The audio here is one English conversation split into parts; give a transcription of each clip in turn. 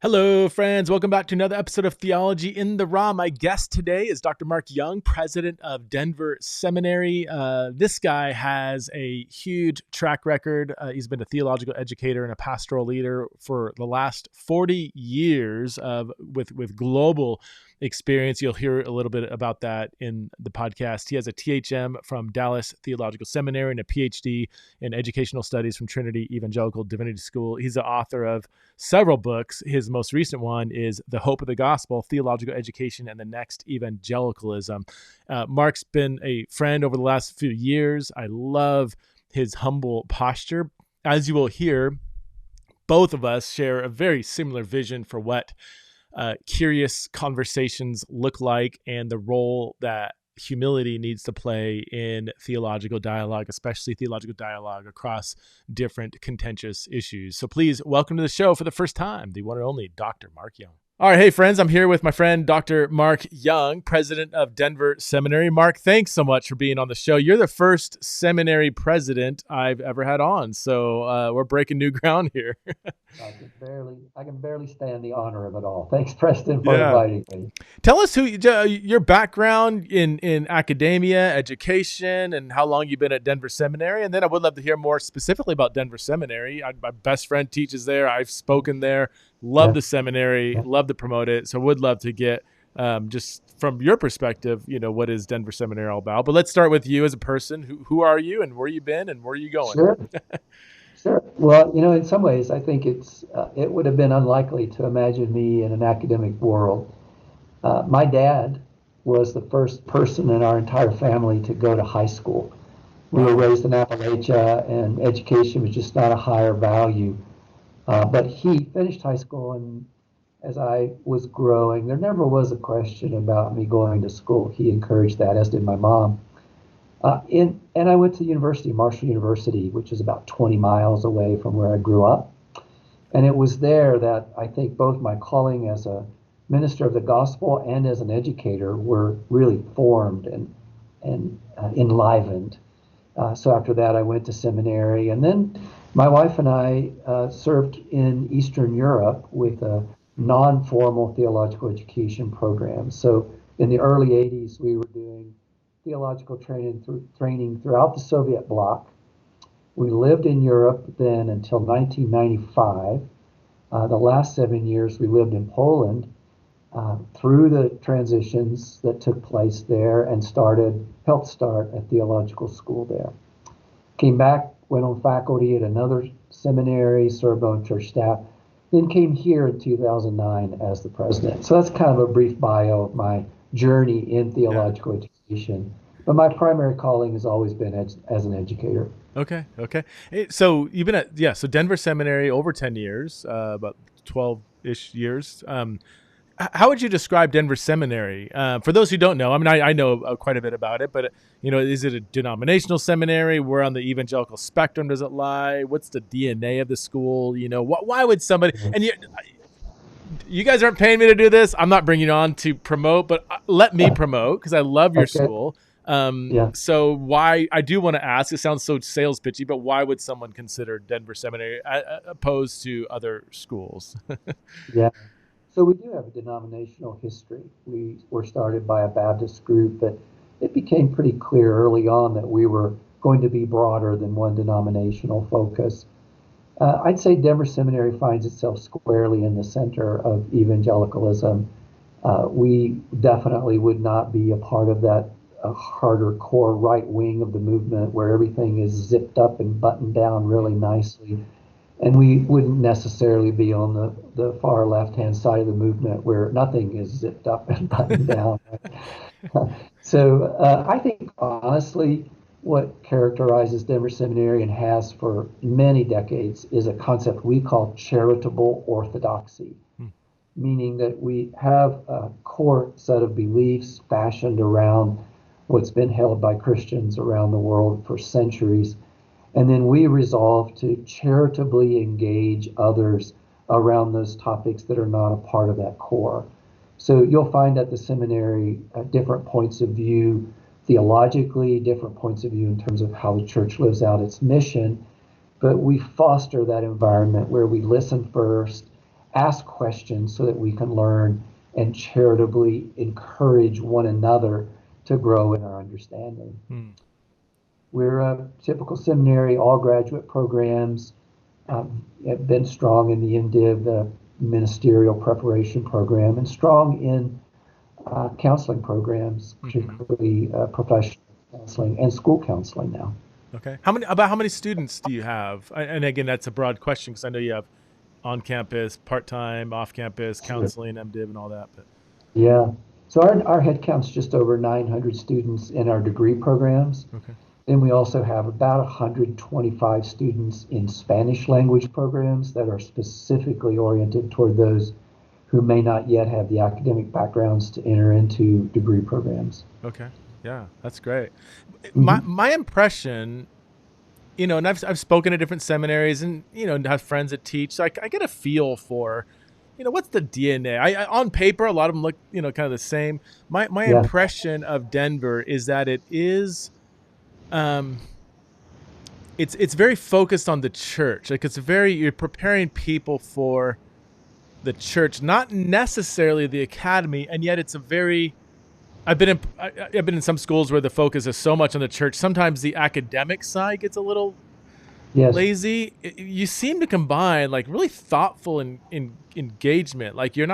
Hello, friends. Welcome back to another episode of Theology in the Raw. My guest today is Dr. Mark Young, president of Denver Seminary. This guy has a huge track record. He's been a theological educator and a pastoral leader for the last 40 years with global experience. You'll hear a little bit about that in the podcast. He has a THM from Dallas Theological Seminary and a PhD in educational studies from Trinity Evangelical Divinity School. He's the author of several books. His most recent one is The Hope of the Gospel, Theological Education and the Next Evangelicalism. Mark's been a friend over the last few years. I love his humble posture. As you will hear, both of us share a very similar vision for what curious conversations look like and the role that humility needs to play in theological dialogue, especially theological dialogue across different contentious issues. So please welcome to the show for the first time, the one and only Dr. Mark Young. All right. Hey, friends, I'm here with my friend, Dr. Mark Young, president of Denver Seminary. Mark, thanks so much for being on the show. You're the first seminary president I've ever had on. So we're breaking new ground here. I can barely stand the honor of it all. Thanks, Preston, for inviting me. Tell us your background in academia, education, and how long you've been at Denver Seminary. And then I would love to hear more specifically about Denver Seminary. My best friend teaches there. I've spoken there. Love the seminary. Love to promote it. So would love to get just from your perspective, what is Denver Seminary all about? But let's start with you as a person. Who are you and where you been and where are you going? Sure. Well, in some ways, I think it would have been unlikely to imagine me in an academic world. My dad was the first person in our entire family to go to high school. We were raised in Appalachia, and education was just not a higher value. But he finished high school, and as I was growing, there never was a question about me going to school. He encouraged that, as did my mom. And I went to university, Marshall University, which is about 20 miles away from where I grew up. And it was there that I think both my calling as a minister of the gospel and as an educator were really formed and enlivened. So after that, I went to seminary. And then my wife and I served in Eastern Europe with a non-formal theological education program. So in the early 80s, we were doing theological training throughout the Soviet bloc. We lived in Europe then until 1995. The last 7 years we lived in Poland through the transitions that took place there and helped start a theological school there. Came back, went on faculty at another seminary, served on church staff, then came here in 2009 as the president. So that's kind of a brief bio of my journey in theological education. But my primary calling has always been as an educator. Okay. So you've been at, so Denver Seminary over 10 years, about 12-ish years. How would you describe Denver Seminary? For those who don't know, I know quite a bit about it, but, is it a denominational seminary? Where on the evangelical spectrum does it lie? What's the DNA of the school? Why would somebody, and you guys aren't paying me to do this. I'm not bringing you on to promote, but let me promote because I love your school. So why, I do want to ask, it sounds so sales pitchy, but why would someone consider Denver Seminary opposed to other schools? So we do have a denominational history. We were started by a Baptist group, but it became pretty clear early on that we were going to be broader than one denominational focus. I'd say Denver Seminary finds itself squarely in the center of evangelicalism. We definitely would not be a part of that harder core right wing of the movement where everything is zipped up and buttoned down really nicely. And we wouldn't necessarily be on the far left-hand side of the movement where nothing is zipped up and buttoned down. So I think, honestly, what characterizes Denver Seminary and has for many decades is a concept we call charitable orthodoxy, meaning that we have a core set of beliefs fashioned around what's been held by Christians around the world for centuries. And then we resolve to charitably engage others around those topics that are not a part of that core. So you'll find at the seminary different points of view theologically, different points of view in terms of how the church lives out its mission, but we foster that environment where we listen first, ask questions so that we can learn and charitably encourage one another to grow in our understanding. Hmm. We're a typical seminary, all graduate programs, have been strong in the MDiv, the ministerial preparation program, and strong in counseling programs, particularly professional counseling and school counseling now. Okay. How many students do you have? And again, that's a broad question because I know you have on campus, part time, off campus, Sure. counseling, MDiv, and all that. But Yeah. So our head count's just over 900 students in our degree programs. okay. Then we also have about 125 students in Spanish language programs that are specifically oriented toward those who may not yet have the academic backgrounds to enter into degree programs. Okay. Yeah, that's great. My Mm-hmm. my impression, and I've spoken at different seminaries, and have friends that teach. So I get a feel for, what's the DNA. I on paper, a lot of them look, kind of the same. My Yeah, impression of Denver is that it is, um, it's very focused on the church. Like you're preparing people for the church, not necessarily the academy, and yet it's a very I've been in some schools where the focus is so much on the church. Sometimes the academic side gets a little yes, lazy. You seem to combine like really thoughtful and engagement. Like you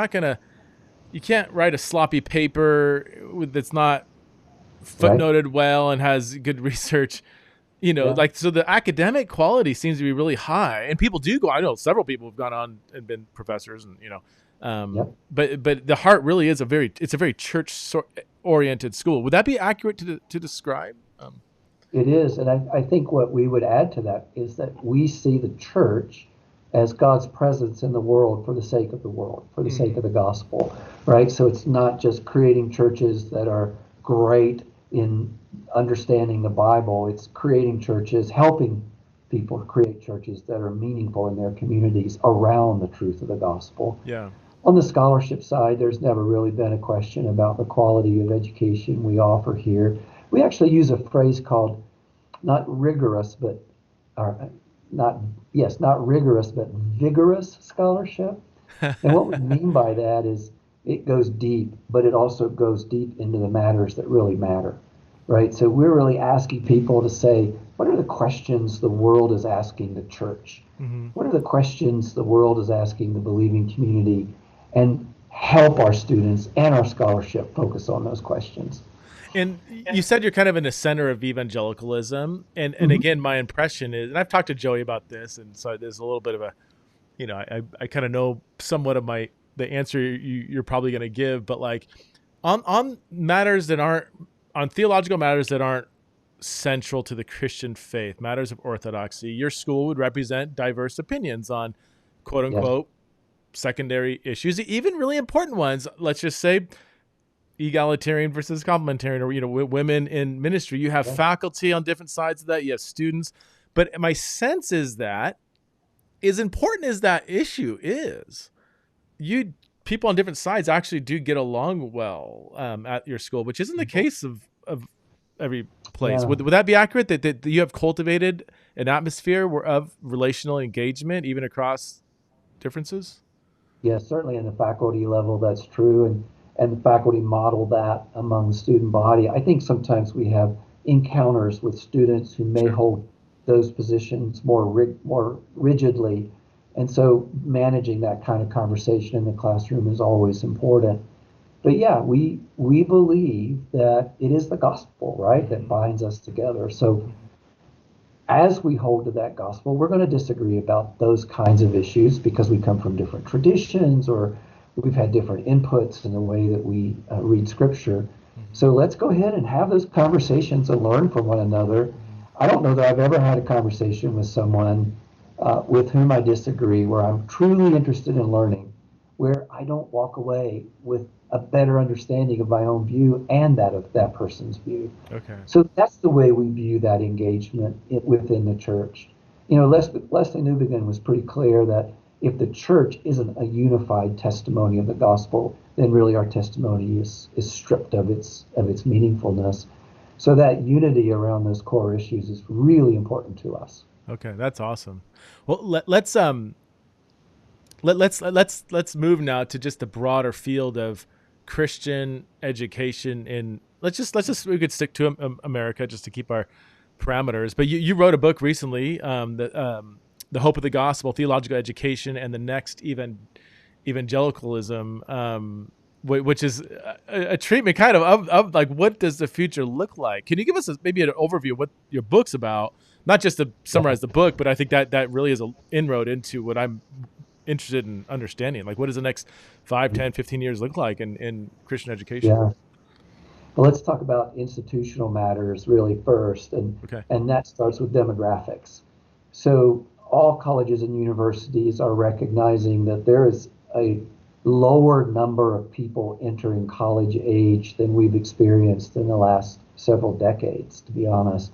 can't write a sloppy paper that's not right. footnoted well and has good research. Yeah, Like so the academic quality seems to be really high, and people do go. I know several people have gone on and been professors, and yep. but the heart really is it's a very church oriented school. Would that be accurate to describe? It is. And I think what we would add to that is that we see the church as God's presence in the world for the sake of the world, for the sake Mm, of the gospel, right? So it's not just creating churches that are great in understanding the Bible, it's creating churches, helping people create churches that are meaningful in their communities around the truth of the gospel. yeah. On the scholarship side, there's never really been a question about the quality of education we offer here. We actually use a phrase called not rigorous, but or not yes, not rigorous, but vigorous scholarship. And what we mean by that is it goes deep, but it also goes deep into the matters that really matter, right? So we're really asking people to say, what are the questions the world is asking the church? Hmm. What are the questions the world is asking the believing community? And help our students and our scholarship focus on those questions. And you said you're kind of in the center of evangelicalism, and Mhm. again, my impression is, and I've talked to Joey about this, and so there's a little bit of a, I kind of know somewhat of the answer you're probably going to give, but like on matters that aren't on theological matters that aren't central to the Christian faith, matters of orthodoxy, your school would represent diverse opinions on quote Yes. unquote secondary issues, even really important ones. Let's just say egalitarian versus complementarian, or women in ministry. You have Yeah. faculty on different sides of that. You have students, but my sense is that as important as that issue is, you people on different sides actually do get along well at your school, which isn't the case of every place. Yeah. Would that be accurate? That you have cultivated an atmosphere of relational engagement even across differences? Yes, certainly in the faculty level, that's true. And the faculty model that among the student body. I think sometimes we have encounters with students who may Sure. hold those positions more rigidly. And so managing that kind of conversation in the classroom is always important. But yeah, we believe that it is the gospel, right, that Mm-hmm. binds us together. So Mm-hmm. as we hold to that gospel, we're going to disagree about those kinds of issues because we come from different traditions or we've had different inputs in the way that we read scripture. Mm-hmm. So let's go ahead and have those conversations and learn from one another. Mm-hmm. I don't know that I've ever had a conversation with someone with whom I disagree where I'm truly interested in learning, where I don't walk away with a better understanding of my own view and that of that person's view. Okay. So that's the way we view that engagement within the church. You know, Leslie Newbegin was pretty clear that if the church isn't a unified testimony of the gospel, then really our testimony is stripped of its meaningfulness. So that unity around those core issues is really important to us. Okay, that's awesome. Well, let's let's move now to just the broader field of Christian education in let's just we could stick to America just to keep our parameters. But you wrote a book recently, the Hope of the Gospel, Theological Education, and the Next Evangelicalism, which is a treatment kind of like what does the future look like? Can you give us maybe an overview of what your book's about? Not just to summarize the book, but I think that really is an inroad into what I'm interested in understanding. Like, what does the next 5, 10, 15 years look like in Christian education? Yeah. Well, let's talk about institutional matters really first, Okay. and that starts with demographics. So all colleges and universities are recognizing that there is a lower number of people entering college age than we've experienced in the last several decades, to be honest.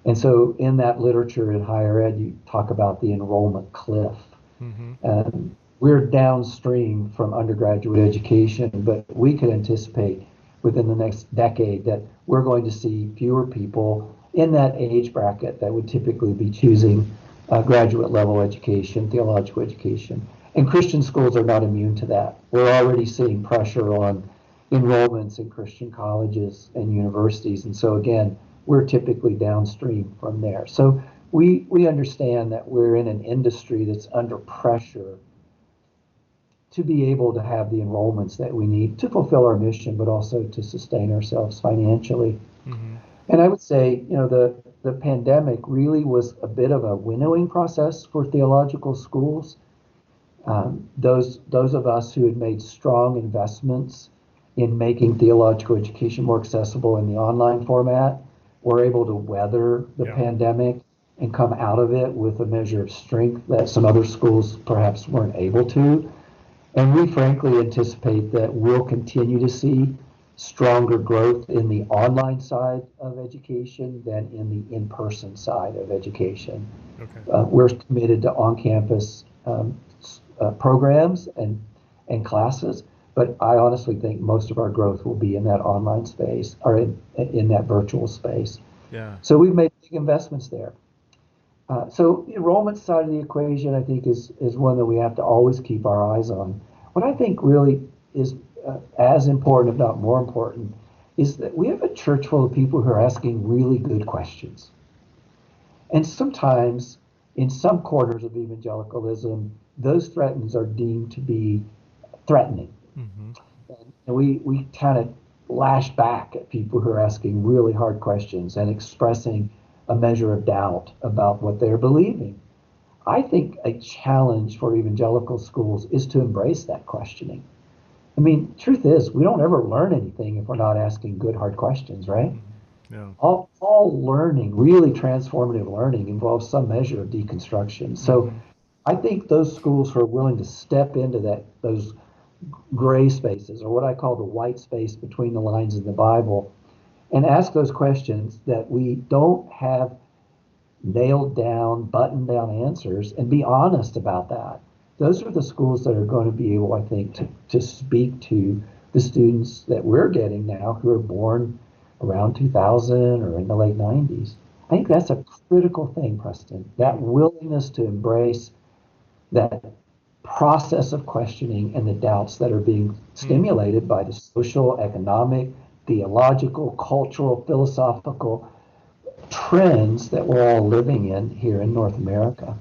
And so in that literature in higher ed, you talk about the enrollment cliff. Mm-hmm. And we're downstream from undergraduate education, but we could anticipate within the next decade that we're going to see fewer people in that age bracket that would typically be choosing graduate level education, theological education. And Christian schools are not immune to that. We're already seeing pressure on enrollments in Christian colleges and universities. And so, again, we're typically downstream from there. So we understand that we're in an industry that's under pressure to be able to have the enrollments that we need to fulfill our mission, but also to sustain ourselves financially. Mm-hmm. And I would say, the pandemic really was a bit of a winnowing process for theological schools. Those of us who had made strong investments in making theological education more accessible in the online format were able to weather the pandemic and come out of it with a measure of strength that some other schools perhaps weren't able to. And we frankly anticipate that we'll continue to see stronger growth in the online side of education than in the in-person side of education. Okay. We're committed to on-campus programs and classes, but I honestly think most of our growth will be in that online space or in that virtual space. Yeah. So we've made big investments there. So the enrollment side of the equation, I think, is one that we have to always keep our eyes on. What I think really is as important, if not more important, is that we have a church full of people who are asking really good questions. And sometimes, in some quarters of evangelicalism, those threats are deemed to be threatening. Mm-hmm. And we kind of lash back at people who are asking really hard questions and expressing a measure of doubt about what they're believing. I think a challenge for evangelical schools is to embrace that questioning. I mean, truth is, we don't ever learn anything if we're not asking good, hard questions, right? Mm-hmm. Yeah. All learning, really transformative learning, involves some measure of deconstruction. So Mm-hmm. I think those schools who are willing to step into those gray spaces, or what I call the white space between the lines in the Bible, and ask those questions that we don't have nailed down, buttoned down answers, and be honest about that. Those are the schools that are going to be able, I think, to speak to the students that we're getting now who are born around 2000 or in the late 90s. I think that's a critical thing, Preston, that willingness to embrace that process of questioning and the doubts that are being stimulated by the social, economic, theological, cultural, philosophical trends that we're all living in here in North America.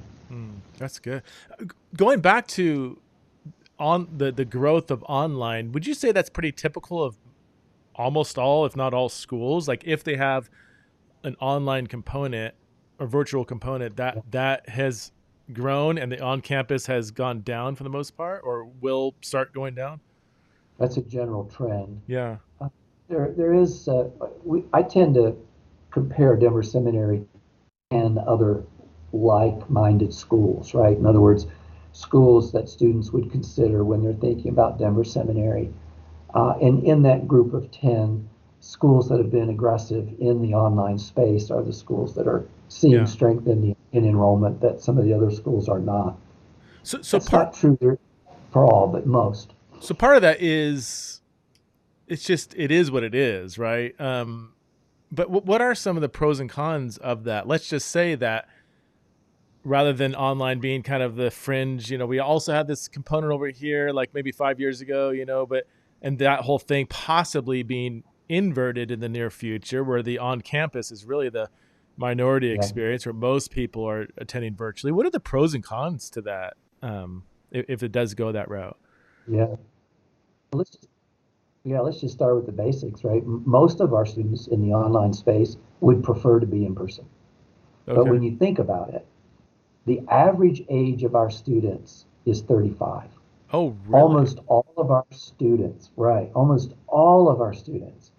That's good. Going back to on the growth of online, would you say that's pretty typical of almost all, if not all, schools? Like if they have an online component or virtual component, that has grown and the on-campus has gone down for the most part, or will start going down? That's a general trend. Yeah. There is, I tend to compare Denver Seminary and other like-minded schools, right? In other words, schools that students would consider when they're thinking about Denver Seminary. And in that group of 10, schools that have been aggressive in the online space are the schools that are seeing strength in enrollment that some of the other schools are not. So That's not true for all, but most. So part of that is it is what it is, right? But what are some of the pros and cons of that? Let's just say that rather than online being kind of the fringe. We also had this component over here, like maybe 5 years ago, and that whole thing possibly being inverted in the near future, where the on-campus is really the minority Yeah. experience, where most people are attending virtually. What are the pros and cons to that, if it does go that route? Yeah. Let's just, yeah, let's just start with the basics, right? Most of our students in the online space would prefer to be in person. But Okay. when you think about it, the average age of our students is 35. Oh, really? Almost all of our students, right? Almost all of our students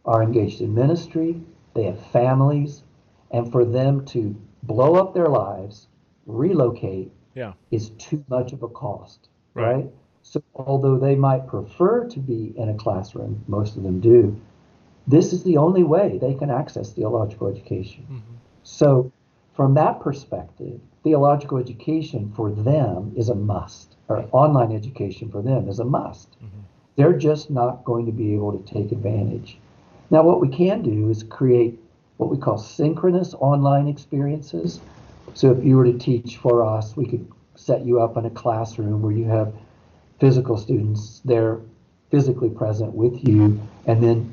are engaged in ministry, they have families, and for them to blow up their lives, relocate, Yeah. is too much of a cost, Right. right? So, although they might prefer to be in a classroom, most of them do, this is the only way they can access theological education. Mm-hmm. So, from that perspective, theological education for them is a must, or online education for them is a must. Mm-hmm. They're just not going to be able to take advantage. Now, what we can do is create what we call synchronous online experiences. So, if you were to teach for us, we could set you up in a classroom where you have physical students there physically present with you, and then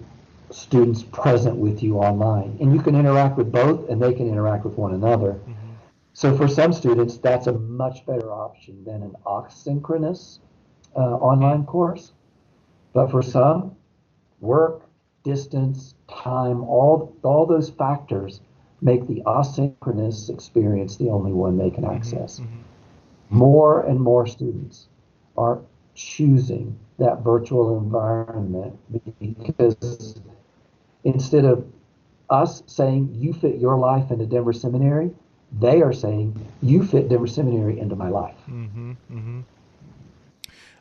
students present with you online. And you can interact with both, and they can interact with one another. Mm-hmm. So for some students, that's a much better option than an asynchronous online course. But for some, work, distance, time, all those factors make the asynchronous experience the only one they can access. Mm-hmm. More and more students are choosing that virtual environment because instead of us saying you fit your life into Denver Seminary, they are saying you fit Denver Seminary into my life. Mm-hmm. Mm-hmm.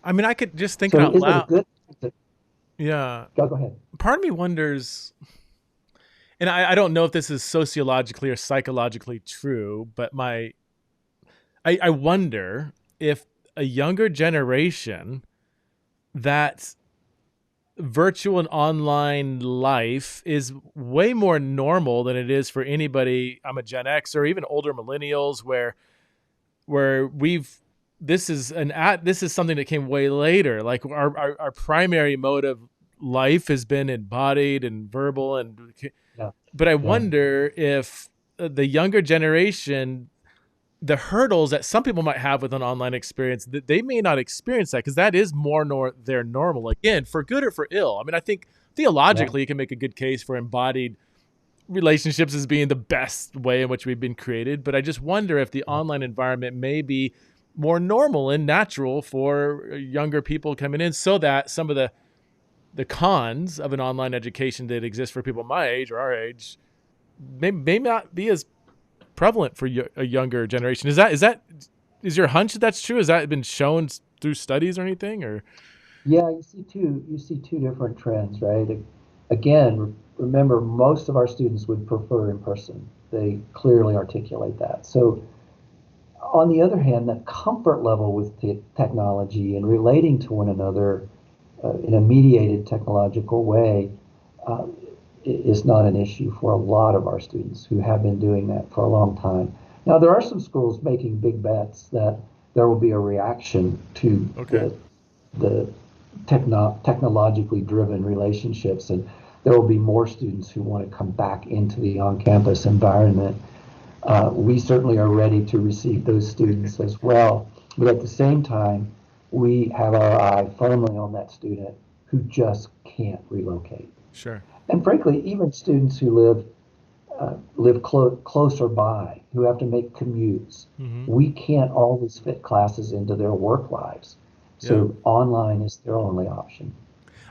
I mean, I could just thinking So out is it a loud. good? Yeah. Go ahead. Part of me wonders, and I don't know if this is sociologically or psychologically true, but I wonder if a younger generation, that virtual and online life is way more normal than it is for anybody. I'm a Gen X or even older millennials, where this is something that came way later. Like our primary mode of life has been embodied and verbal, Yeah. but I Yeah. wonder if the younger generation, the hurdles that some people might have with an online experience, that they may not experience that, because that is more their normal, again, for good or for ill. I mean, I think Yeah. theologically you can make a good case for embodied relationships as being the best way in which we've been created, but I just wonder if the online environment may be more normal and natural for younger people coming in, so that some of the cons of an online education that exists for people my age or our age may not be as prevalent for a younger generation. Is your hunch that that's true? Has that been shown through studies or anything? Or Yeah, you see two different trends, right? Again, remember most of our students would prefer in person. They clearly articulate that. So on the other hand, the comfort level with technology and relating to one another in a mediated technological way uh, is not an issue for a lot of our students who have been doing that for a long time. Now, there are some schools making big bets that there will be a reaction to okay, the technologically driven relationships, and there will be more students who want to come back into the on-campus environment. We certainly are ready to receive those students as well, but at the same time, we have our eye firmly on that student who just can't relocate. sure, And frankly, even students who live closer by, who have to make commutes, mm-hmm. we can't always fit classes into their work lives. Yeah. So online is their only option.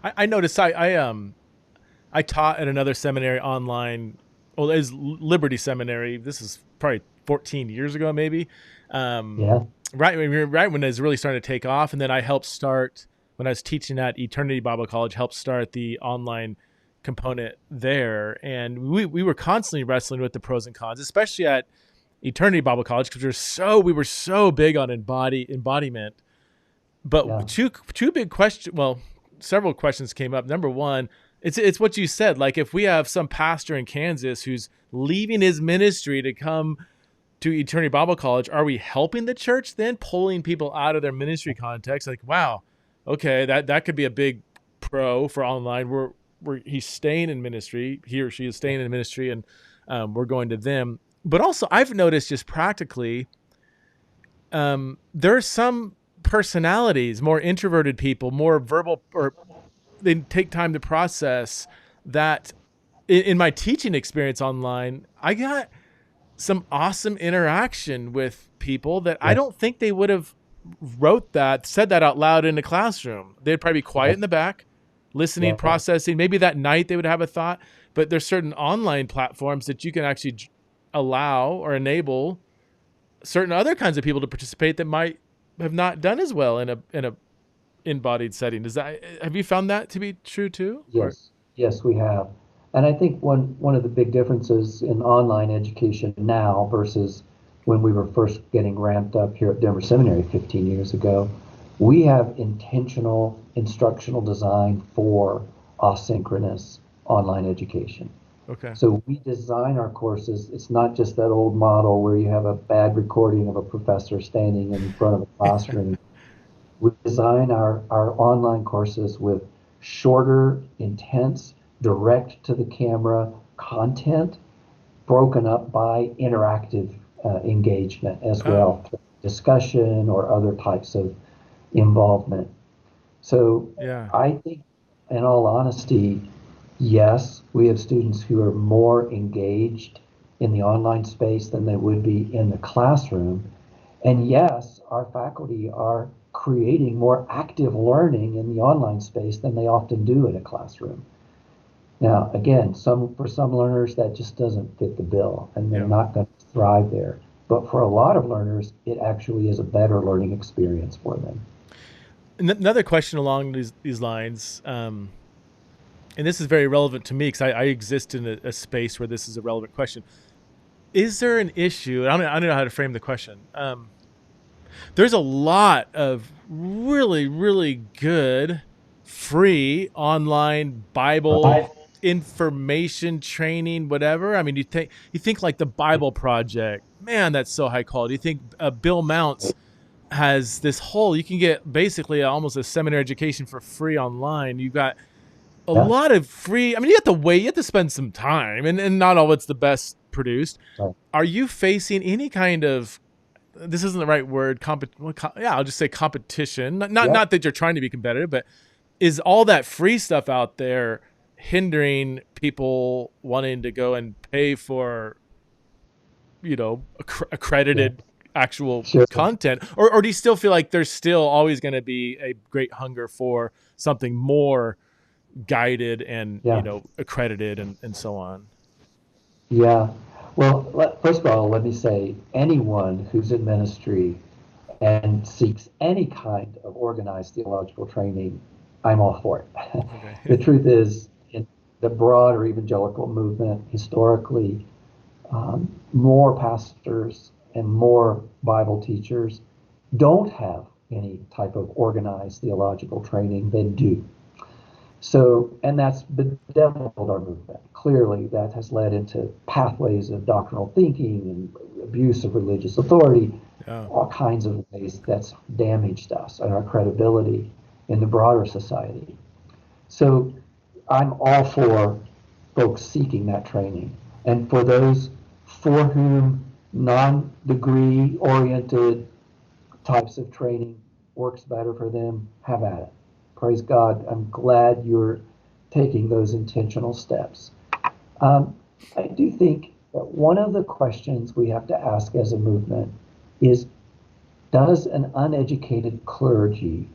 I noticed I taught at another seminary online. Well, it was Liberty Seminary. This is probably 14 years ago, maybe. Um, Yeah, right when it was really starting to take off, and then I helped start when I was teaching at Eternity Bible College. Helped start the online component there, and we were constantly wrestling with the pros and cons, especially at Eternity Bible College, because we were so big on embodiment. yeah, But two big questions. Well, several questions came up. Number one, it's what you said. Like, if we have some pastor in Kansas who's leaving his ministry to come to Eternity Bible College, are we helping the church then, pulling people out of their ministry context? Like, wow, okay, that could be a big pro for online. He's staying in ministry, he or she is staying in ministry, and we're going to them. But also, I've noticed just practically, there are some personalities, more introverted people, more verbal, or they take time to process that. In my teaching experience online, I got some awesome interaction with people that I don't think they would have said that out loud in the classroom. They'd probably be quiet in the back, listening, processing. Maybe that night they would have a thought, but there's certain online platforms that you can actually allow or enable certain other kinds of people to participate that might have not done as well in a embodied setting. Have you found that to be true too? Yes, yes, we have. And I think one of the big differences in online education now versus when we were first getting ramped up here at Denver Seminary 15 years ago, we have intentional instructional design for asynchronous online education. Okay. So we design our courses. It's not just that old model where you have a bad recording of a professor standing in front of a classroom. We design our online courses with shorter, intense, direct to the camera content broken up by interactive engagement as well, through discussion or other types of involvement. So I think, in all honesty, yes, we have students who are more engaged in the online space than they would be in the classroom. And yes, our faculty are creating more active learning in the online space than they often do in a classroom. Now, again, for some learners, that just doesn't fit the bill, and they're not going to thrive there. But for a lot of learners, it actually is a better learning experience for them. Another question along these lines, and this is very relevant to me because I exist in a space where this is a relevant question. Is there an issue? I don't know how to frame the question. There's a lot of really, really good free online Bible information training, whatever. I mean, you think like the Bible Project, man, that's so high quality. You think Bill Mounts has this whole, you can get basically almost a seminary education for free online. You've got a lot of free, I mean, you have to wait, you have to spend some time, and not all it's the best produced. Are you facing any kind of, this isn't the right word, I'll just say competition. Not that you're trying to be competitive, but is all that free stuff out there hindering people wanting to go and pay for, accredited actual content? Or do you still feel like there's still always going to be a great hunger for something more guided and, accredited and so on? Yeah. Well, first of all, let me say anyone who's in ministry and seeks any kind of organized theological training, I'm all for it. Okay. The truth is, in the broader evangelical movement, historically, more pastors and more Bible teachers don't have any type of organized theological training than do. So, and that's bedeviled our movement. Clearly, that has led into pathways of doctrinal thinking and abuse of religious authority, all kinds of ways that's damaged us and our credibility in the broader society. So, I'm all for folks seeking that training. And for those for whom non-degree oriented types of training works better for them, have at it. Praise God. I'm glad you're taking those intentional steps. I do think that one of the questions we have to ask as a movement is, does an uneducated clergy,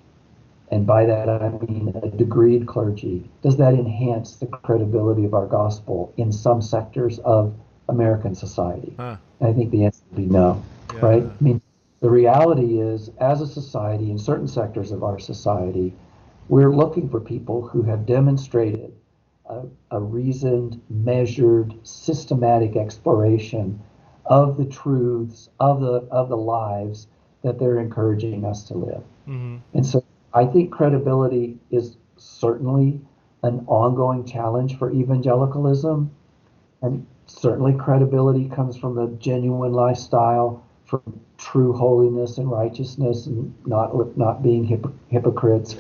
and by that I mean a degreed clergy, does that enhance the credibility of our gospel in some sectors of American society? And I think the answer would be no, right? I mean, the reality is, as a society, in certain sectors of our society, we're looking for people who have demonstrated a reasoned, measured, systematic exploration of the truths of the lives that they're encouraging us to live. Mm-hmm. And so I think credibility is certainly an ongoing challenge for evangelicalism. And Certainly, credibility comes from a genuine lifestyle, from true holiness and righteousness, and not being hypocrites.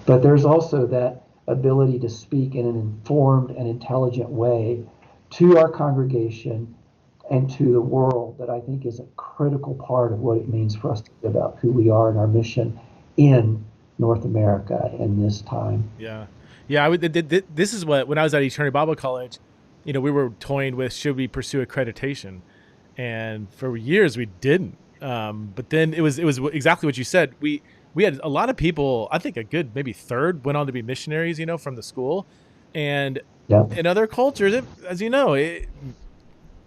But there's also that ability to speak in an informed and intelligent way to our congregation and to the world that I think is a critical part of what it means for us to live out who we are and our mission in North America in this time. Yeah. Yeah. This is what, when I was at Eternity Bible College, we were toying with, should we pursue accreditation? And for years we didn't. But then it was exactly what you said. We had a lot of people, I think a good maybe third went on to be missionaries, from the school. And Yeah. in other cultures, as you know, it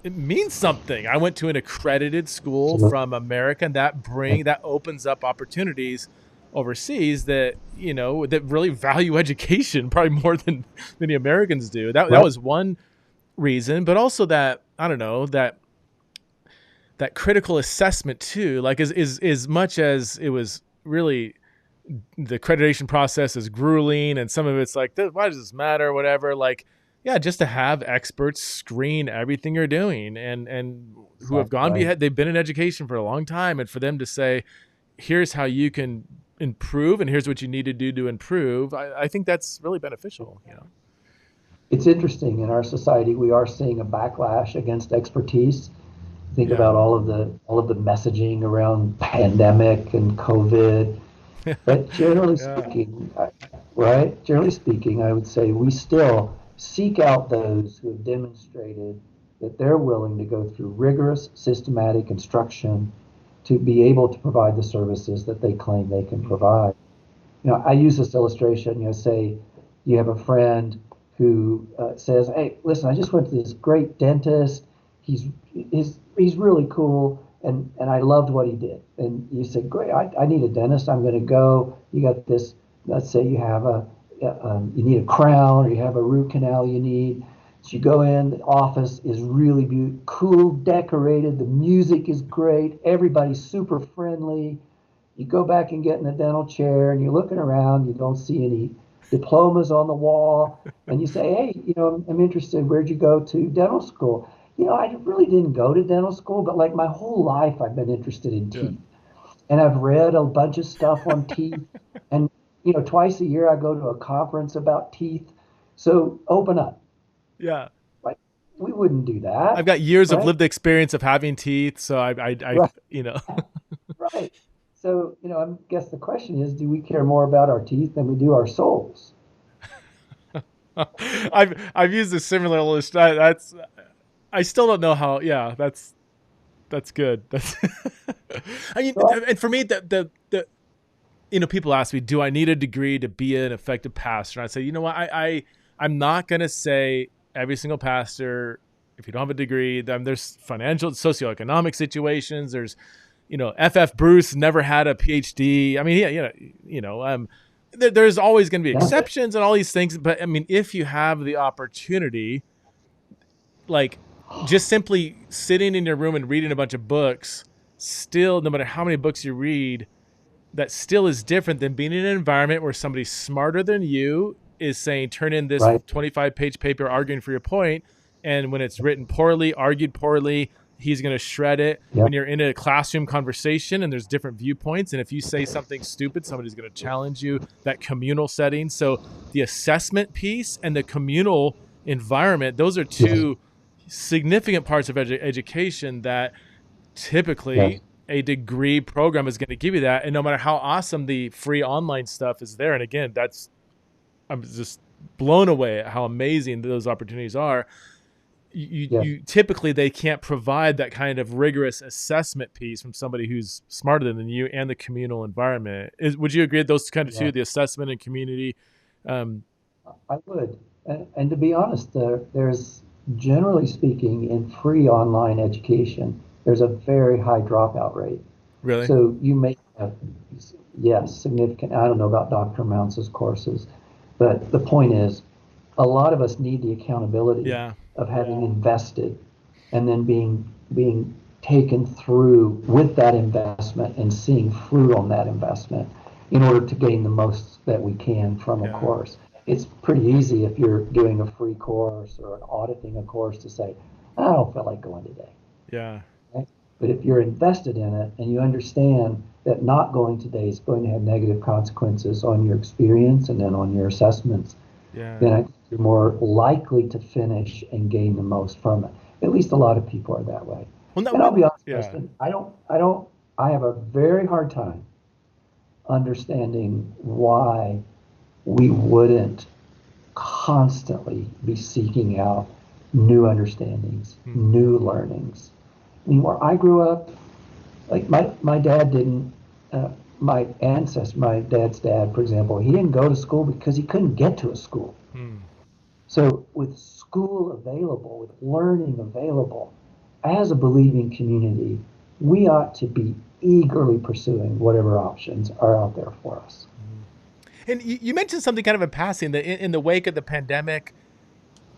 means something. I went to an accredited school from America, and that opens up opportunities overseas that that really value education probably more than many Americans do. That was one reason, but also that, I don't know, that critical assessment too. Like as much as it was really, the accreditation process is grueling, and some of it's like, why does this matter? Whatever. Like, yeah, just to have experts screen everything you're doing, and who have gone behind, they've been in education for a long time, and for them to say, here's how you can improve, and here's what you need to do to improve. I think that's really beneficial. It's interesting, in our society we are seeing a backlash against expertise. Think about all of the messaging around pandemic and COVID. But generally speaking, Generally speaking, I would say we still seek out those who have demonstrated that they're willing to go through rigorous, systematic instruction to be able to provide the services that they claim they can provide. I use this illustration. Say you have a friend who says, "Hey, listen, I just went to this great dentist. He's really cool, and I loved what he did." And you say, "Great, I need a dentist. I'm going to go." You got this. Let's say you have you need a crown, or you have a root canal you need. So you go in. The office is really cool, decorated. The music is great. Everybody's super friendly. You go back and get in the dental chair, and you're looking around. You don't see any diplomas on the wall, and you say, "Hey, I'm interested. Where'd you go to dental school?" I really didn't go to dental school, but like my whole life, I've been interested in teeth. And I've read a bunch of stuff on teeth. And, twice a year I go to a conference about teeth. So open up. Yeah. Right? We wouldn't do that. I've got years of lived experience of having teeth. So I Right. So, I guess the question is, do we care more about our teeth than we do our souls? I've used a similar illustration. I still don't know how. Yeah, that's good. That's and for me, the people ask me, do I need a degree to be an effective pastor? And I say, you know what, I'm not gonna say every single pastor, if you don't have a degree, then there's financial, socioeconomic situations. There's, F.F. Bruce never had a PhD. I mean, there's always going to be exceptions and all these things. But I mean, if you have the opportunity, like just simply sitting in your room and reading a bunch of books, still, no matter how many books you read, that still is different than being in an environment where somebody smarter than you is saying, turn in this 25-page paper arguing for your point. And when it's written poorly, argued poorly, he's going to shred it. When you're in a classroom conversation and there's different viewpoints, and if you say something stupid, somebody's going to challenge you. That communal setting. So the assessment piece and the communal environment, those are two significant parts of education that typically a degree program is going to give you that. And no matter how awesome the free online stuff is there, and again, I'm just blown away at how amazing those opportunities are. You typically, they can't provide that kind of rigorous assessment piece from somebody who's smarter than you, and the communal environment. Would you agree with those kind of two, the assessment and community? I would. And to be honest, there's, generally speaking, in free online education, there's a very high dropout rate. Really? So you may have, significant. I don't know about Dr. Mounce's courses, but the point is, a lot of us need the accountability of having invested and then being taken through with that investment and seeing fruit on that investment in order to gain the most that we can from a course. It's pretty easy if you're doing a free course or auditing a course to say, I don't feel like going today. Yeah. Right? But if you're invested in it and you understand that not going today is going to have negative consequences on your experience and then on your assessments, Yeah. then I think you're more likely to finish and gain the most from it. At least a lot of people are that way. Well, no, And I'll be honest, yeah. Preston, I have a very hard time understanding why we wouldn't constantly be seeking out new understandings, Hmm. new learnings. I mean, where I grew up, like my dad didn't, my dad's dad, for example, he didn't go to school because he couldn't get to a school. Hmm. So with school available, with learning available, as a believing community, we ought to be eagerly pursuing whatever options are out there for us. And you mentioned something kind of in passing that in the wake of the pandemic,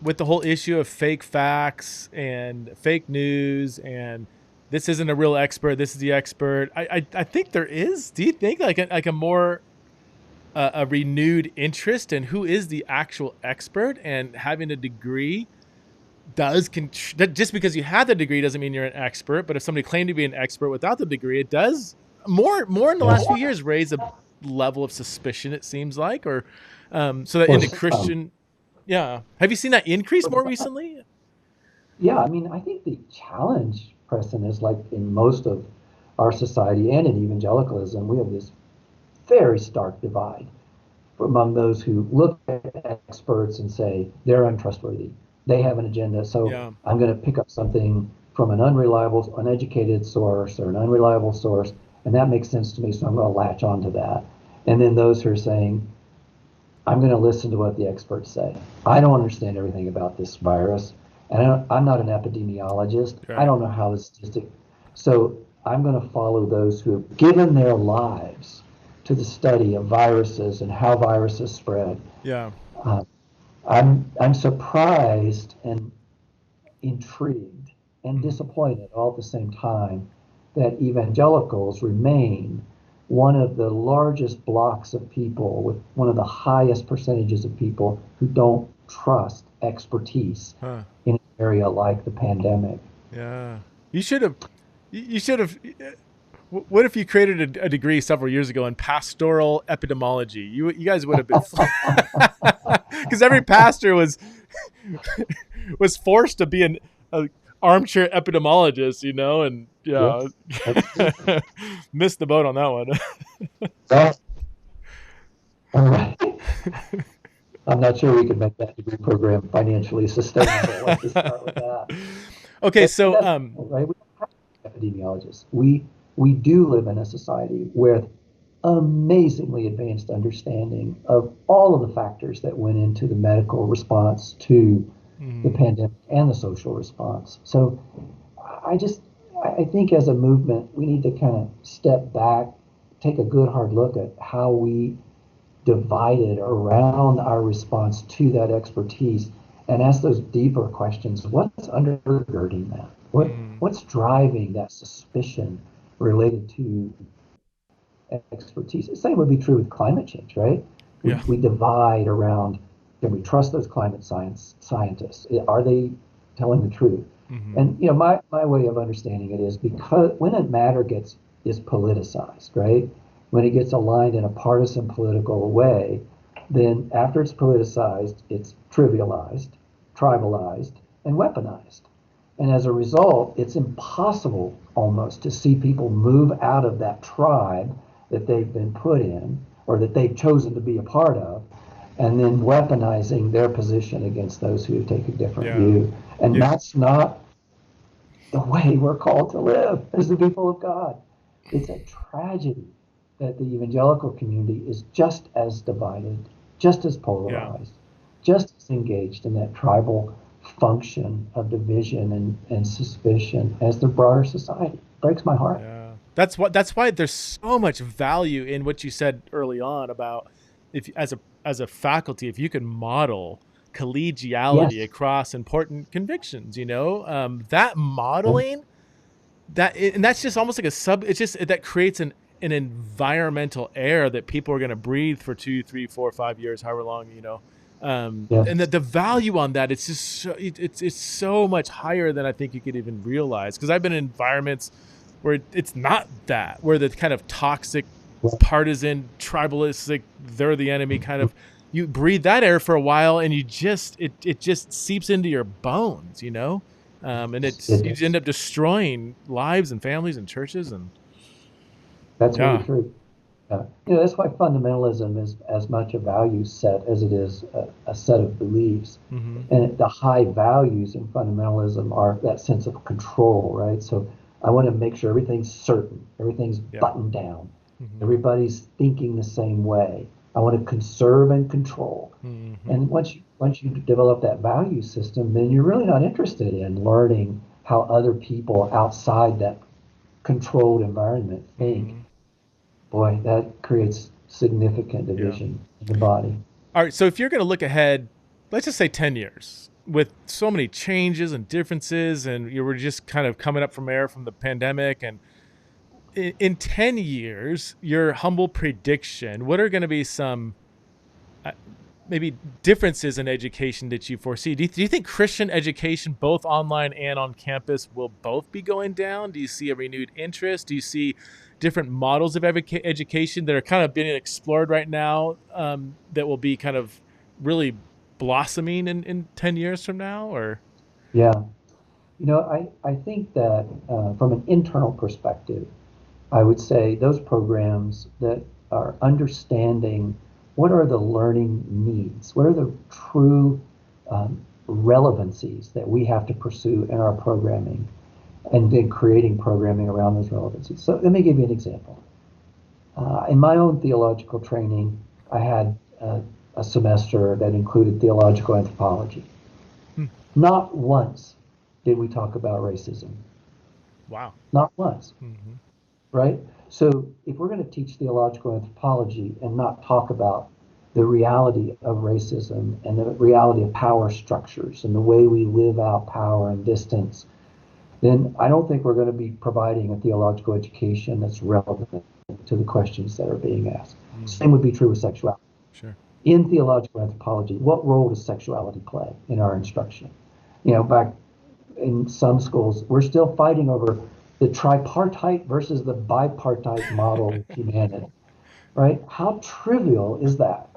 with the whole issue of fake facts and fake news and this isn't a real expert, this is the expert. I think there is. Do you think like a more a renewed interest in who is the actual expert, and having a degree just because you have the degree doesn't mean you're an expert. But if somebody claimed to be an expert without the degree, it does more in the Yeah. last few years raise a level of suspicion, it seems like, or so that For in the some. Christian, yeah. Have you seen that increase more recently? Yeah, I mean, I think the challenge, Preston, is like in most of our society and in evangelicalism, we have this very stark divide among those who look at experts and say they're untrustworthy. They have an agenda, so Yeah. I'm going to pick up something from an unreliable, uneducated source or an unreliable source, and that makes sense to me, so I'm going to latch onto that. And then those who are saying, I'm going to listen to what the experts say. I don't understand everything about this virus, and I'm not an epidemiologist. I Right. don't know how the statistic. So I'm going to follow those who have given their lives to the study of viruses and how viruses spread. Yeah. Uh, I'm surprised and intrigued and Mm-hmm. disappointed all at the same time that evangelicals remain one of the largest blocks of people with one of the highest percentages of people who don't trust expertise Huh. in an area like the pandemic. Yeah. You should have. You should have. What if you created a degree several years ago in pastoral epidemiology? You guys would have been, because every pastor was forced to be a armchair epidemiologist, and yeah, Yes, that's true. missed the boat on that one. So, all right. I'm not sure we can make that degree program financially sustainable. Let's just start with that. Okay, But so that's right. We don't have epidemiologists. We do live in a society with amazingly advanced understanding of all of the factors that went into the medical response to the mm, pandemic and the social response. So I just I think as a movement we need to kind of step back, take a good hard look at how we divided around our response to that expertise and ask those deeper questions. What's undergirding that? mm, What's driving that suspicion related to expertise? The same would be true with climate change, right? yeah, We divide around, can we trust those climate scientists? Are they telling the truth? mm, And my way of understanding it is because when a matter is politicized, right? When it gets aligned in a partisan political way, then after it's politicized, it's trivialized, tribalized, and weaponized. And as a result, it's impossible almost to see people move out of that tribe that they've been put in or that they've chosen to be a part of, and then weaponizing their position against those who take a different yeah, view. And you, that's not the way we're called to live as the people of God. It's a tragedy that the evangelical community is just as divided, just as yeah. polarized, just as engaged in that tribal function of division and suspicion as the broader society. It breaks my heart. Yeah. That's why there's so much value in what you said early on about, if as a faculty, if you can model collegiality Yes. across important convictions, that Yeah. modeling, and that's just almost like it's just that creates an environmental air that people are going to breathe for 2, 3, 4, 5 years, however long, And that the value on that, it's just it's so much higher than I think you could even realize. Because I've been in environments where it's not that, where the kind of toxic, partisan, tribalistic, they're the enemy kind of, you breathe that air for a while and you just, it just seeps into your bones, you know? And you end up destroying lives and families and churches. And that's really true. That's why fundamentalism is as much a value set as it is a set of beliefs. And the high values in fundamentalism are that sense of control, right? So I want to make sure everything's certain, everything's buttoned down, everybody's thinking the same way. I want to conserve and control. And once you develop that value system, then you're really not interested in learning how other people outside that controlled environment think. Boy, that creates significant division in the body. All right, so if you're going to look ahead, let's just say 10 years, with so many changes and differences, and you were just kind of coming up from the pandemic, and in 10 years, your humble prediction, what are going to be some maybe differences in education that you foresee? Do you think Christian education, both online and on campus, will both be going down? Do you see a renewed interest? Do you see different models of education that are kind of being explored right now that will be kind of really blossoming in 10 years from now? Or I think that from an internal perspective, I would say those programs that are understanding what are the learning needs, what are the true relevancies that we have to pursue in our programming, and then creating programming around those relevancies. So let me give you an example. In my own theological training, I had a semester that included theological anthropology. Not once did we talk about racism. Wow. Not once. Right? So if we're going to teach theological anthropology and not talk about the reality of racism and the reality of power structures and the way we live out power and distance, then I don't think we're going to be providing a theological education that's relevant to the questions that are being asked. Same would be true with sexuality. Sure. In theological anthropology, what role does sexuality play in our instruction? Back in some schools, we're still fighting over the tripartite versus the bipartite model of humanity, right? How trivial is that?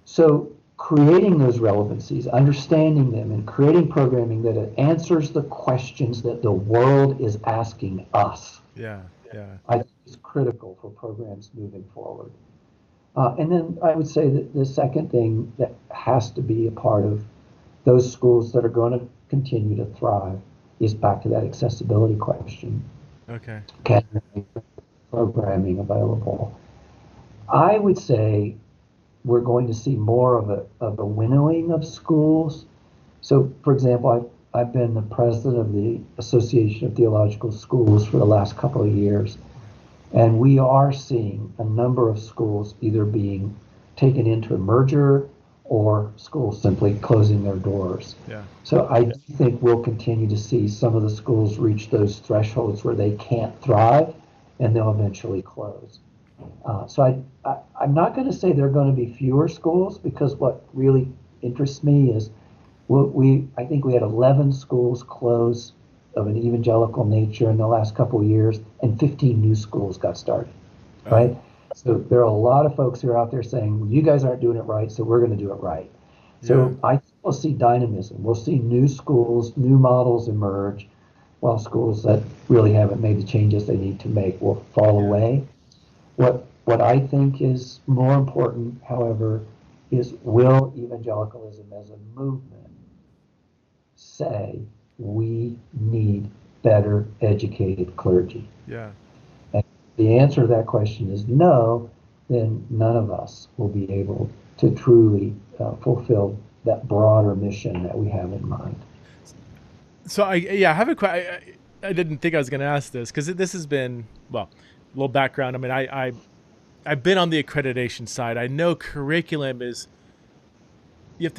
So creating those relevancies, understanding them, and creating programming that answers the questions that the world is asking us. I think is critical for programs moving forward. And then I would say that the second thing that has to be a part of those schools that are going to continue to thrive is back to that accessibility question. Okay. Can programming available? I would say we're going to see more of a winnowing of schools. So, for example, I've been the president of the Association of Theological Schools for the last couple of years, and we are seeing a number of schools either being taken into a merger or schools simply closing their doors. So I do think we'll continue to see some of the schools reach those thresholds where they can't thrive, and they'll eventually close. So I'm not going to say there are going to be fewer schools, because what really interests me is I think we had 11 schools close of an evangelical nature in the last couple of years, and 15 new schools got started, right? So there are a lot of folks who are out there saying, well, you guys aren't doing it right, so we're going to do it right. So I think we'll see dynamism. We'll see new schools, new models emerge, while schools that really haven't made the changes they need to make will fall away. What I think is more important, however, is will evangelicalism as a movement say we need better educated clergy? And if the answer to that question is no, then none of us will be able to truly fulfill that broader mission that we have in mind. So I have a question. I didn't think I was going to ask this, because this has been, well, a little background. I mean, I've been on the accreditation side. I know curriculum is, you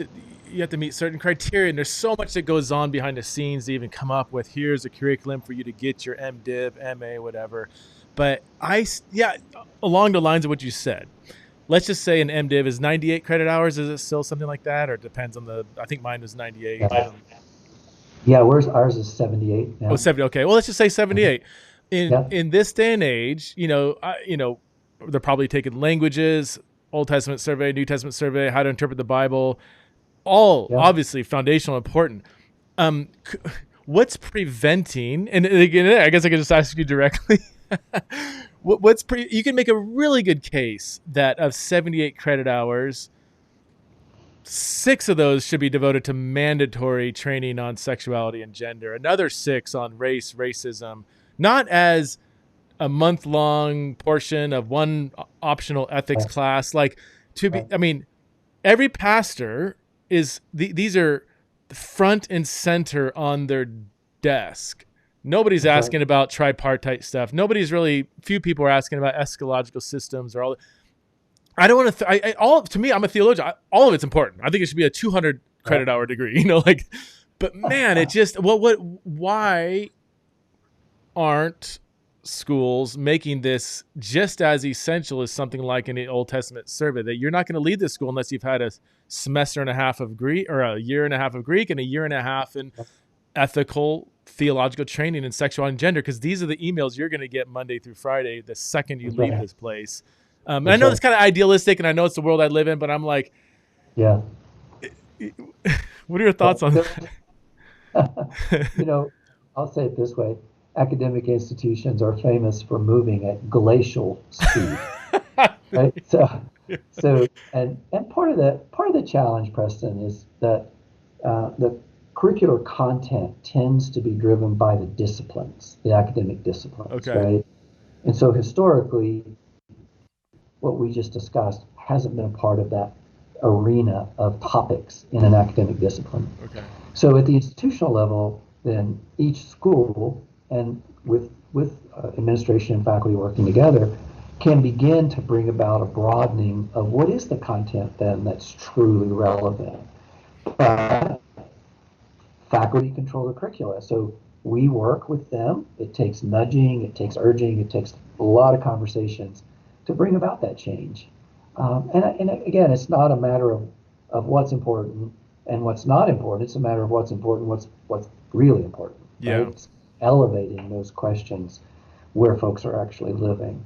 have to meet certain criteria, and there's so much that goes on behind the scenes to even come up with, here's a curriculum for you to get your MDiv, MA, whatever. But along the lines of what you said, let's just say an MDiv is 98 credit hours. Is it still something like that, or it depends on I think mine was 98. Yeah, yeah, ours is 78 Oh, now. 70. Okay. Well, let's just say 78. Yeah, In this day and age, they're probably taking languages, Old Testament survey, New Testament survey, how to interpret the Bible, all yeah. obviously foundational, important. What's preventing? And again, I guess I could just ask you directly. You can make a really good case that of 78 credit hours, 6 of those should be devoted to mandatory training on sexuality and gender. Another 6 on race, racism, not as a month-long portion of one optional ethics Right. class. Like Right. I mean, every pastor these are front and center on their desk. Nobody's That's asking right. about tripartite stuff. Few people are asking about eschatological systems or all. I don't want to. To me, I'm a theologian. All of it's important. I think it should be a 200 credit hour degree. But man, it just why aren't schools making this just as essential as something like an Old Testament survey, that you're not going to leave this school unless you've had a semester and a half of Greek, or a year and a half of Greek, and a year and a half in ethical theological training in sexuality and gender, because these are the emails you're going to get Monday through Friday the second you That's leave right. this place. And I know that's kind of idealistic, and I know it's the world I live in, but I'm like, Yeah. what are your thoughts on You know, I'll say it this way. Academic institutions are famous for moving at glacial speed, that? right? And part of the challenge, Preston, is that the curricular content tends to be driven by the disciplines, the academic disciplines, Okay. right? And so historically, what we just discussed hasn't been a part of that arena of topics in an academic discipline. Okay. So at the institutional level, then each school, and with administration and faculty working together, can begin to bring about a broadening of what is the content then that's truly relevant. But faculty control the curricula. So we work with them. It takes nudging, it takes urging, it takes a lot of conversations to bring about that change. And again, it's not a matter of what's important and what's not important. It's a matter of what's important, what's really important. Yeah. Right? It's elevating those questions where folks are actually living.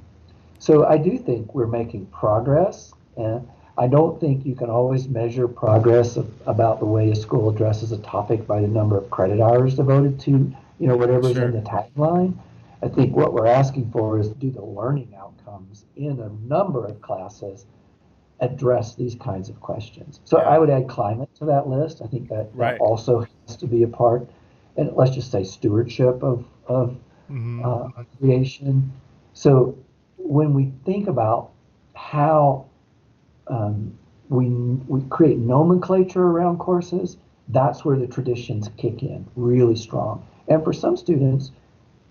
So I do think we're making progress, and I don't think you can always measure progress about the way a school addresses a topic by the number of credit hours devoted to, whatever's Sure. in the tagline. I think what we're asking for is, do the learning outcomes in a number of classes address these kinds of questions? So Yeah. I would add climate to that list. I think that Right. also has to be a part. And let's just say stewardship of Mm-hmm. creation. So when we think about how we create nomenclature around courses, that's where the traditions kick in really strong. And for some students,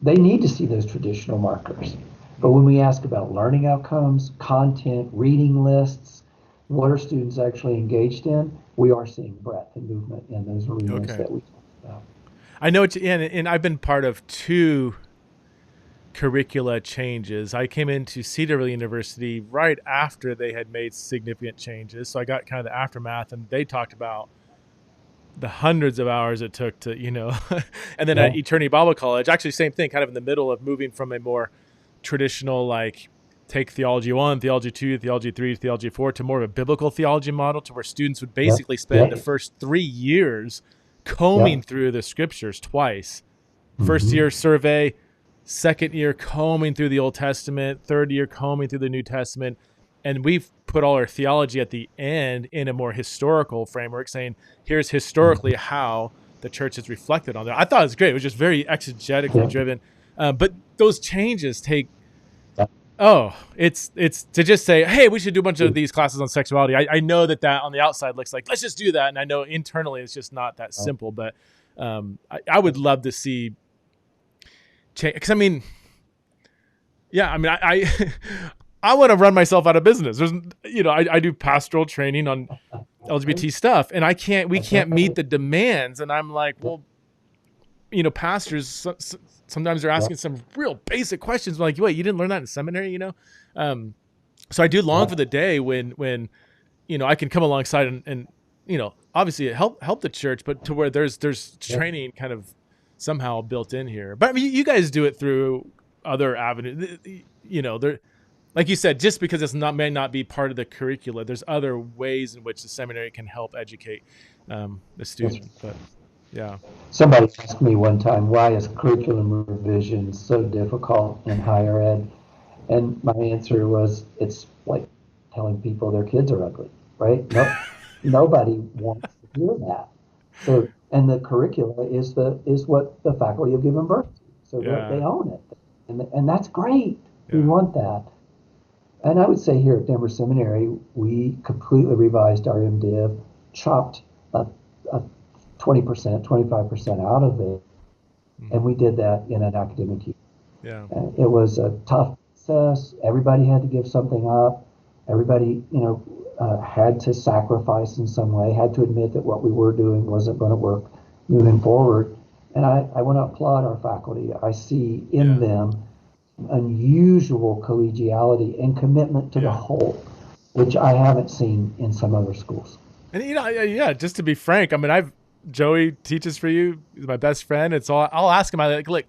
they need to see those traditional markers. But when we ask about learning outcomes, content, reading lists, what are students actually engaged in, we are seeing breadth and movement in those arenas Okay. that we talked about. I know and I've been part of 2 curricula changes. I came into Cedarville University right after they had made significant changes, so I got kind of the aftermath, and they talked about the hundreds of hours it took to, and then at Yeah. Eternity Bible College, actually same thing, kind of in the middle of moving from a more traditional, like, take theology 1, theology 2, theology 3, theology 4, to more of a biblical theology model, to where students would basically spend the first 3 years combing through the scriptures twice. First Mhm. year survey, second year combing through the Old Testament, third year combing through the New Testament. And we've put all our theology at the end in a more historical framework, saying, here's historically how the church is reflected on that. I thought it was great. It was just very exegetically driven. But those changes take, it's to just say, hey, we should do a bunch of these classes on sexuality. I know that on the outside looks like, let's just do that. And I know internally it's just not that simple. But I would love to see change. Because I want to run myself out of business. There's, I do pastoral training on LGBT stuff, and we can't meet the demands. And I'm like, well, pastors, sometimes they're asking some real basic questions. I'm like, wait, you didn't learn that in seminary, So I do long for the day when I can come alongside and obviously it help the church, but to where there's training kind of somehow built in here. But I mean, you guys do it through other avenues. There, like you said, just because may not be part of the curricula, there's other ways in which the seminary can help educate the student. But yeah. Somebody asked me one time, why is curriculum revision so difficult in higher ed? And my answer was, it's like telling people their kids are ugly, right? No, nobody wants to hear that. So, and the curricula is what the faculty have given birth to. So they own it, and that's great. We want that. And I would say here at Denver Seminary, we completely revised our MDiv, chopped a 20%, 25% out of it, and we did that in an academic year. Yeah. It was a tough process. Everybody had to give something up. Everybody, had to sacrifice in some way, had to admit that what we were doing wasn't going to work moving forward. And I want to applaud our faculty. I see in them unusual collegiality and commitment to the whole, which I haven't seen in some other schools. And just to be frank, I mean, Joey teaches for you. He's my best friend. And so I'll ask him, look,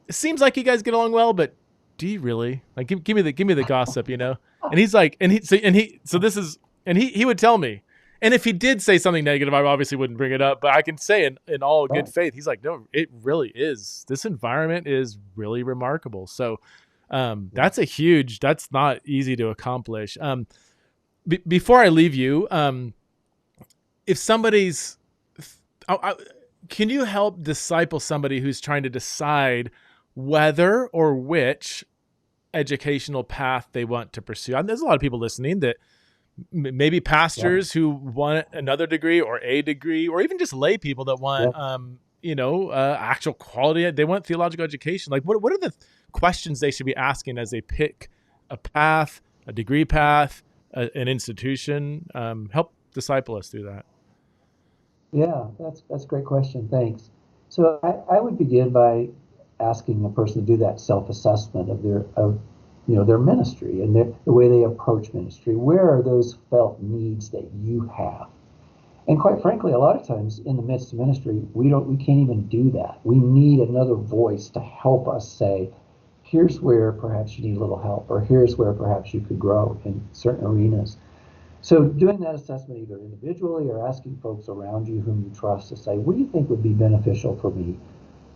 it seems like you guys get along well, but do you really? Like, give me the gossip, And he's like, and he would tell me. And if he did say something negative, I obviously wouldn't bring it up, but I can say in all good faith, he's like, no, it really is. This environment is really remarkable. So that's not easy to accomplish. Before I leave you, if somebody's, can you help disciple somebody who's trying to decide whether or which educational path they want to pursue? There's a lot of people listening that maybe pastors who want another degree or a degree, or even just lay people that want, actual quality. They want theological education. Like, what are the questions they should be asking as they pick a path, a degree path, an institution? Help disciple us through that. Yeah, that's a great question. Thanks. So I would begin by asking a person to do that self-assessment of their ministry and the way they approach ministry. Where are those felt needs that you have? And quite frankly, a lot of times in the midst of ministry, we can't even do that. We need another voice to help us say, here's where perhaps you need a little help, or here's where perhaps you could grow in certain arenas. So doing that assessment either individually or asking folks around you whom you trust to say, what do you think would be beneficial for me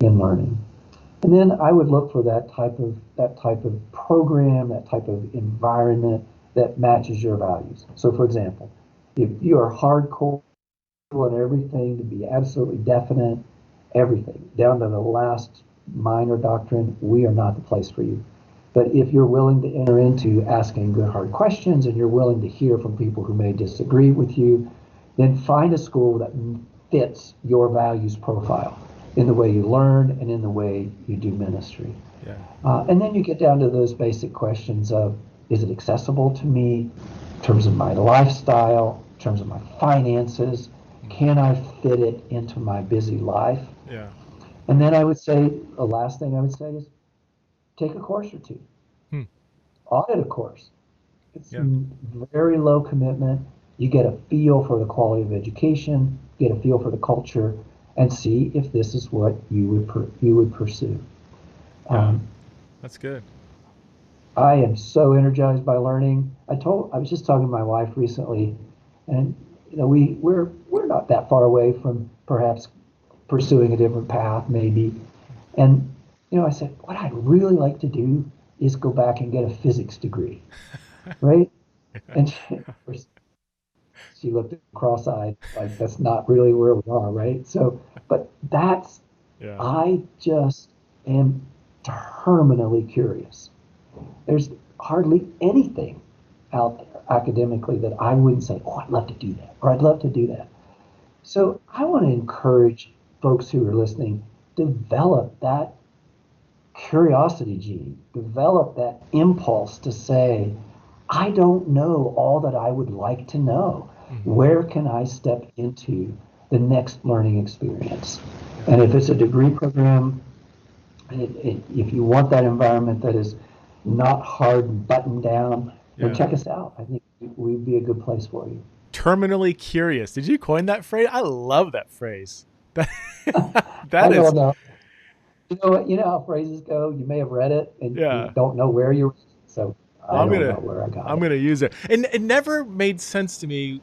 in learning? And then I would look for that type of program, that type of environment that matches your values. So for example, if you are hardcore on everything to be absolutely definite, everything, down to the last minor doctrine, we are not the place for you. But if you're willing to enter into asking good hard questions and you're willing to hear from people who may disagree with you, then find a school that fits your values profile in the way you learn and in the way you do ministry. Yeah. And then you get down to those basic questions of, is it accessible to me in terms of my lifestyle, in terms of my finances? Can I fit it into my busy life? Yeah. And then I would say, the last thing I would say is take a course or two. Audit a course. It's very low commitment. You get a feel for the quality of education, get a feel for the culture, and see if this is what you would pursue. That's good. I am so energized by learning. I was just talking to my wife recently, and we're not that far away from perhaps pursuing a different path, maybe. And I said, what I'd really like to do is go back and get a physics degree, right? And she looked cross-eyed, like that's not really where we are, right? So, but I just am terminally curious. There's hardly anything out there academically that I wouldn't say, oh, I'd love to do that, or I'd love to do that. So I want to encourage folks who are listening, develop that curiosity gene, develop that impulse to say, I don't know all that I would like to know. Where can I step into the next learning experience? And if it's a degree program, if you want that environment that is not hard and buttoned down, Yeah. check us out. I think we'd be a good place for you. Terminally curious. Did you coin that phrase? I love that phrase. That I is, don't know. You know how phrases go. You may have read it and yeah. you don't know where you're. So I don't know where I got it. I'm gonna use it. And it never made sense to me.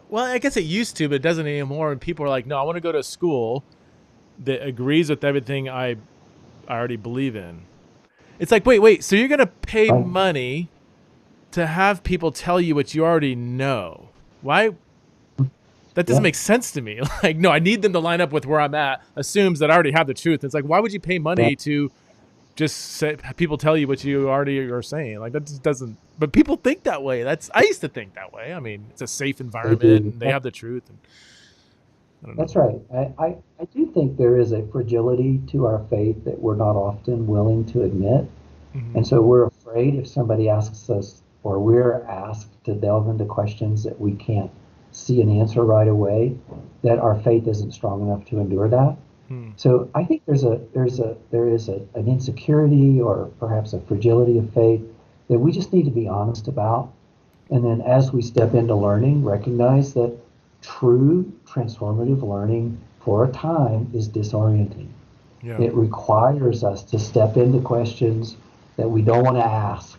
Well, I guess it used to, but it doesn't anymore. And people are like, no, I want to go to a school that agrees with everything I already believe in. It's like, wait. So you're gonna pay Right. money to have people tell you what you already know? Why? That doesn't make sense to me. Like, no, I need them to line up with where I'm at. Assumes that I already have the truth. It's like, why would you pay money to just say, people tell you what you already are saying? Like, that just doesn't. But people think that way. I used to think that way. I mean, it's a safe environment, and they have the truth. And I don't know. That's right. I do think there is a fragility to our faith that we're not often willing to admit. And so we're afraid if somebody asks us, or we're asked to delve into questions that we can't see an answer right away, that our faith isn't strong enough to endure that. So I think there is an insecurity or perhaps a fragility of faith that we just need to be honest about. And then as we step into learning, recognize that true transformative learning for a time is disorienting. Yeah. It requires us to step into questions that we don't want to ask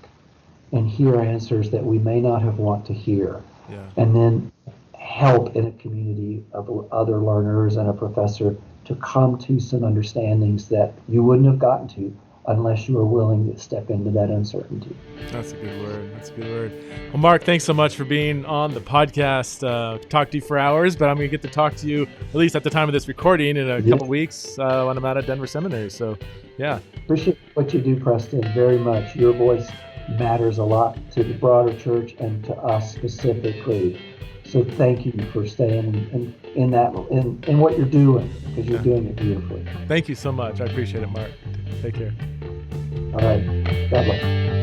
and hear answers that we may not have want to hear. Yeah. And then help in a community of other learners and a professor to come to some understandings that you wouldn't have gotten to unless you were willing to step into that uncertainty. That's a good word. Well, Mark, thanks so much for being on the podcast. Talk to you for hours, but I'm going to get to talk to you at least at the time of this recording in a couple weeks when I'm out at Denver Seminary. So, yeah. Appreciate what you do, Preston, very much. Your voice matters a lot to the broader church and to us specifically. So thank you for staying in what you're doing, because you're doing it beautifully. Thank you so much. I appreciate it, Mark. Take care. All right. God bless.